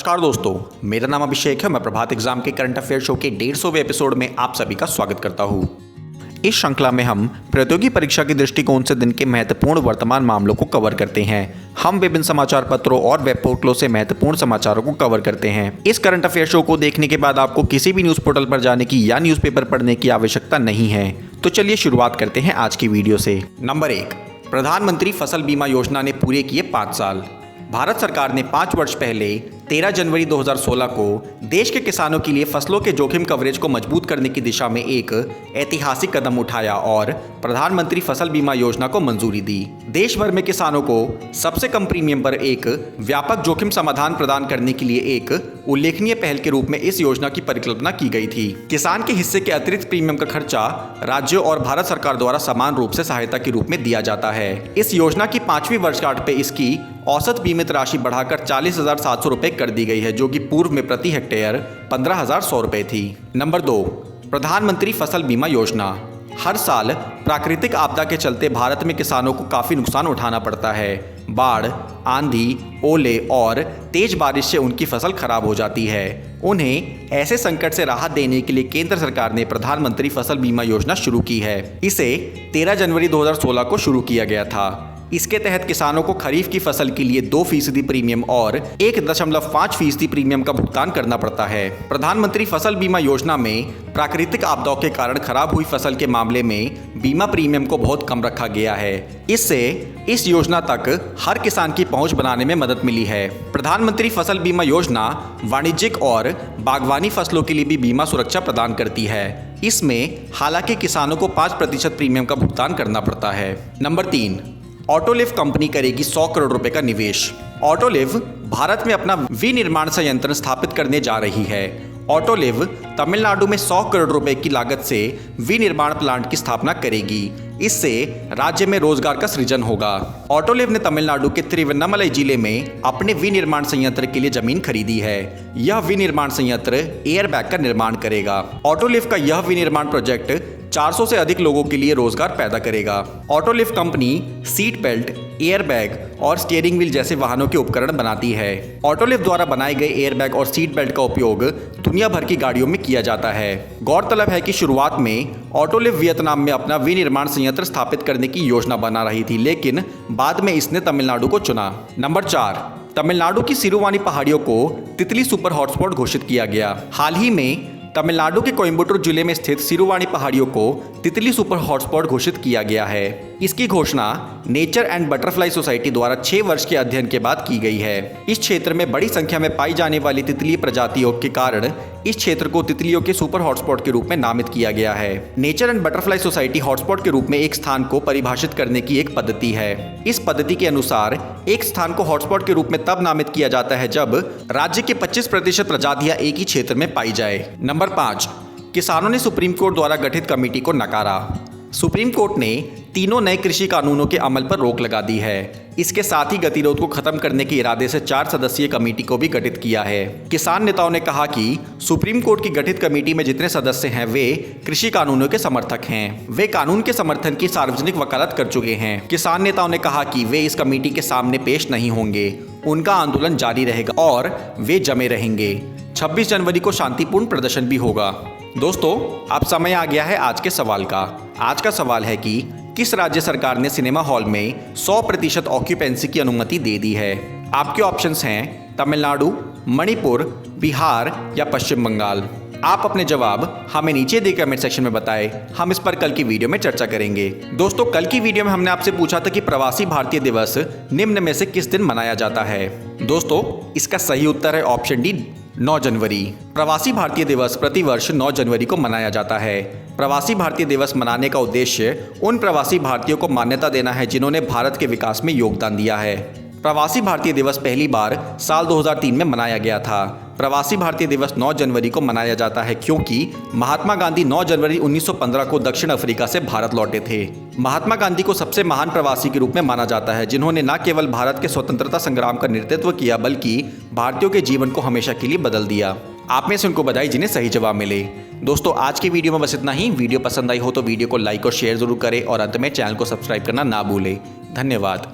नमस्कार दोस्तों, मेरा नाम अभिषेक है। मैं प्रभात एग्जाम के करंट अफेयर शो के 150वें एपिसोड में आप सभी का स्वागत करता हूँ। इस श्रृंखला में हम प्रतियोगी परीक्षा के दृष्टिकोण से दिन के महत्वपूर्ण वर्तमान मामलों को कवर करते हैं। हम विभिन्न समाचार पत्रों और वेब पोर्टलों से महत्वपूर्ण समाचारों को कवर करते हैं। इस करंट अफेयर शो को देखने के बाद आपको किसी भी न्यूज पोर्टल पर जाने की या न्यूज़पेपर पढ़ने की आवश्यकता नहीं है। तो चलिए शुरुआत करते हैं आज की वीडियो से। नंबर 1, प्रधानमंत्री फसल बीमा योजना ने पूरे किए 5 साल। भारत सरकार ने 5 वर्ष पहले 13 जनवरी 2016 को देश के किसानों के लिए फसलों के जोखिम कवरेज को मजबूत करने की दिशा में एक ऐतिहासिक कदम उठाया और प्रधानमंत्री फसल बीमा योजना को मंजूरी दी। देश भर में किसानों को सबसे कम प्रीमियम पर एक व्यापक जोखिम समाधान प्रदान करने के लिए एक उल्लेखनीय पहल के रूप में इस योजना की परिकल्पना की गई थी। किसान के हिस्से के अतिरिक्त प्रीमियम का खर्चा राज्यों और भारत सरकार द्वारा समान रूप से सहायता के रूप में दिया जाता है। इस योजना की 5वीं वर्षगांठ पे इसकी औसत बीमित राशि बढ़ाकर 40,700 रुपए कर दी गई है, जो कि पूर्व में प्रति हेक्टेयर 15,100 रुपए थी। नंबर 2, प्रधानमंत्री फसल बीमा योजना। हर साल प्राकृतिक आपदा के चलते भारत में किसानों को काफी नुकसान उठाना पड़ता है। बाढ़, आंधी, ओले और तेज बारिश से उनकी फसल खराब हो जाती है। उन्हें ऐसे संकट से राहत देने के लिए केंद्र सरकार ने प्रधानमंत्री फसल बीमा योजना शुरू की है। इसे 13 जनवरी 2016 को शुरू किया गया था। इसके तहत किसानों को खरीफ की फसल के लिए 2% प्रीमियम और 1.5% प्रीमियम का भुगतान करना पड़ता है। प्रधानमंत्री फसल बीमा योजना में प्राकृतिक आपदाओं के कारण खराब हुई फसल के मामले में बीमा प्रीमियम को बहुत कम रखा गया है। इससे इस योजना तक हर किसान की पहुंच बनाने में मदद मिली है। प्रधानमंत्री फसल बीमा योजना वाणिज्यिक और बागवानी फसलों के लिए भी बीमा सुरक्षा प्रदान करती है। इसमें हालांकि किसानों को 5% प्रीमियम का भुगतान करना पड़ता है। नंबर 3, ऑटोलिव कंपनी करेगी 100 करोड़ रुपए का निवेश। ऑटोलिव भारत में अपना विनिर्माण संयंत्र स्थापित करने जा रही है। ऑटोलिव तमिलनाडु में 100 करोड़ रुपए की लागत से विनिर्माण प्लांट की स्थापना करेगी। इससे राज्य में रोजगार का सृजन होगा। ऑटोलिव ने तमिलनाडु के तिरुवन्नामलाई जिले में अपने विनिर्माण संयंत्र के लिए जमीन खरीदी है। यह विनिर्माण संयंत्र एयरबैग का निर्माण करेगा। ऑटोलिव का यह विनिर्माण प्रोजेक्ट 400 से अधिक लोगों के लिए रोजगार पैदा करेगा। ऑटोलिव कंपनी सीट बेल्ट, एयरबैग और स्टीयरिंग व्हील जैसे वाहनों के उपकरण बनाती है। ऑटोलिव द्वारा बनाए गए एयरबैग और सीट बेल्ट का उपयोग दुनिया भर की गाड़ियों में किया जाता है। गौरतलब है कि शुरुआत में ऑटोलिव वियतनाम में अपना विनिर्माण संयंत्र स्थापित करने की योजना बना रही थी, लेकिन बाद में इसने तमिलनाडु को चुना। नंबर 4, तमिलनाडु की सिरुवानी पहाड़ियों को तितली सुपर हॉटस्पॉट घोषित किया गया। हाल ही में तमिलनाडु के कोयम्बटूर जिले में स्थित सिरुवानी पहाड़ियों को तितली सुपर हॉटस्पॉट घोषित किया गया है। इसकी घोषणा नेचर एंड बटरफ्लाई सोसाइटी द्वारा 6 वर्ष के अध्ययन के बाद की गई है। इस क्षेत्र में बड़ी संख्या में पाई जाने वाली तितली प्रजातियों के कारण इस क्षेत्र को तितलियों के सुपर हॉटस्पॉट के रूप में नामित किया गया है। Nature and butterfly society hotspot के रूप में एक स्थान को परिभाषित करने की एक पद्धति है। इस पद्धति के अनुसार एक स्थान को हॉटस्पॉट के रूप में तब नामित किया जाता है जब राज्य के 25% प्रजातियां एक ही क्षेत्र में पाई जाए। नंबर 5, किसानों ने सुप्रीम कोर्ट द्वारा गठित कमेटी को नकारा। सुप्रीम कोर्ट ने तीनों नए कृषि कानूनों के अमल पर रोक लगा दी है। इसके साथ ही गतिरोध को खत्म करने के इरादे से 4 सदस्यीय कमेटी को भी गठित किया है। किसान नेताओं ने कहा कि सुप्रीम कोर्ट की गठित कमेटी में जितने सदस्य हैं वे कृषि कानूनों के समर्थक हैं। वे कानून के समर्थन की सार्वजनिक वकालत कर चुके हैं। किसान नेताओं ने कहा कि वे इस कमेटी के सामने पेश नहीं होंगे। उनका आंदोलन जारी रहेगा और वे जमे रहेंगे। 26 जनवरी को शांतिपूर्ण प्रदर्शन भी होगा। दोस्तों, अब समय आ गया है आज के सवाल का। आज का सवाल है कि किस राज्य सरकार ने सिनेमा हॉल में 100% ऑक्यूपेंसी की अनुमति दे दी है? आपके ऑप्शंस हैं तमिलनाडु, मणिपुर, बिहार या पश्चिम बंगाल। आप अपने जवाब हमें नीचे दिए कमेंट सेक्शन में बताएं। हम इस पर कल की वीडियो में चर्चा करेंगे। दोस्तों, कल की वीडियो में हमने आपसे पूछा था कि प्रवासी भारतीय दिवस निम्न में से किस दिन मनाया जाता है। दोस्तों, इसका सही उत्तर है ऑप्शन डी, 9 जनवरी। प्रवासी भारतीय दिवस प्रतिवर्ष 9 जनवरी को मनाया जाता है। प्रवासी भारतीय दिवस मनाने का उद्देश्य उन प्रवासी भारतीयों को मान्यता देना है जिन्होंने भारत के विकास में योगदान दिया है। प्रवासी भारतीय दिवस पहली बार साल 2003 में मनाया गया था। प्रवासी भारतीय दिवस 9 जनवरी को मनाया जाता है क्योंकि महात्मा गांधी 9 जनवरी 1915 को दक्षिण अफ्रीका से भारत लौटे थे। महात्मा गांधी को सबसे महान प्रवासी के रूप में माना जाता है जिन्होंने न केवल भारत के स्वतंत्रता संग्राम का नेतृत्व किया बल्कि भारतीयों के जीवन को हमेशा के लिए बदल दिया। आप में से उनको बधाई जिन्हें सही जवाब मिले। दोस्तों, आज की वीडियो में बस इतना ही। वीडियो पसंद आई हो तो वीडियो को लाइक और शेयर जरूर करें और अंत में चैनल को सब्सक्राइब करना ना भूलें। धन्यवाद।